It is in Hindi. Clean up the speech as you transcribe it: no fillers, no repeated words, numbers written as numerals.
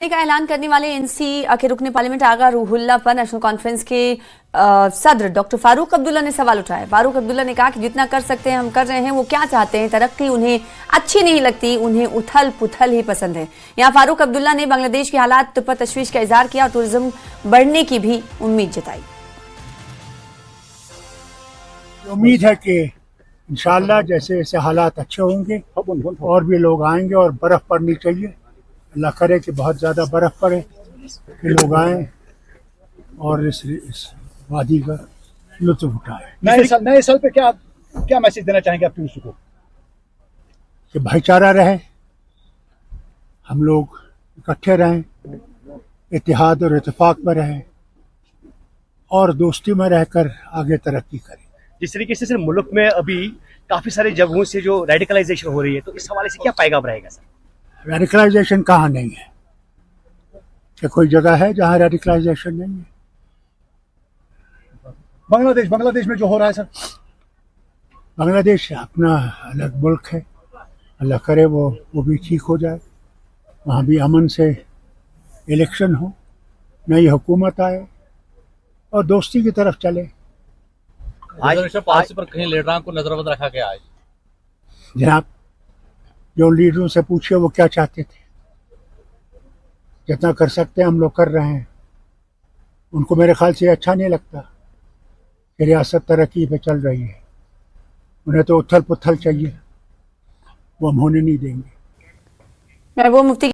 का ऐलान करने वाले एनसी के रुकने पार्लियामेंट आगा रूहुल्ला पर नेशनल कॉन्फ्रेंस के सदर डॉक्टर फारूक अब्दुल्ला ने सवाल उठाया। फारूक अब्दुल्ला ने कहा कि जितना कर सकते हैं हम कर रहे हैं। वो क्या चाहते हैं? तरक्की उन्हें अच्छी नहीं लगती, उन्हें उथल पुथल ही पसंद है। यहाँ फारूक अब्दुल्ला ने बांग्लादेश के हालात पर तशवीश का इजहार किया और टूरिज्म बढ़ने की भी उम्मीद जताई। उम्मीद है कि इंशाल्लाह जैसे जैसे हालात अच्छे होंगे और भी लोग आएंगे और बर्फ पड़नी चाहिए। अल्लाह करे कि बहुत ज़्यादा बर्फ पड़े कि लोग आएँ और इस वादी का लुत्फ उठाएं। नए साल पे क्या क्या मैसेज देना चाहेंगे आप टूरिस्ट को? कि भाईचारा रहे, हम लोग इकट्ठे रहें, इत्तेहाद और इत्तेफाक में रहें और दोस्ती में रहकर आगे तरक्की करें। जिस तरीके से सिर्फ मुल्क में अभी काफी सारी जगहों से जो रेडिकलाइजेशन हो रही है, तो इस हवाले से क्या पैगाम रहेगा सर? रेडिकलाइजेशन कहाँ नहीं है? क्या कोई जगह है जहाँ रेडिकलाइजेशन नहीं है? बांग्लादेश में जो हो रहा है सर, बांग्लादेश अपना अलग मुल्क है। अल्लाह करे वो भी ठीक हो जाए, वहाँ भी अमन से इलेक्शन हो, नई हुकूमत आए और दोस्ती की तरफ चले। आज पर कहीं लीडरों को नजरबंद रखा गया है। जनाब, जो लीडरों से पूछे वो क्या चाहते थे। जितना कर सकते हैं हम लोग कर रहे हैं। उनको मेरे ख्याल से अच्छा नहीं लगता कि रियासत तरक्की पे चल रही है। उन्हें तो उथल पुथल चाहिए, वो हम होने नहीं देंगे। महबूब मुफ्ती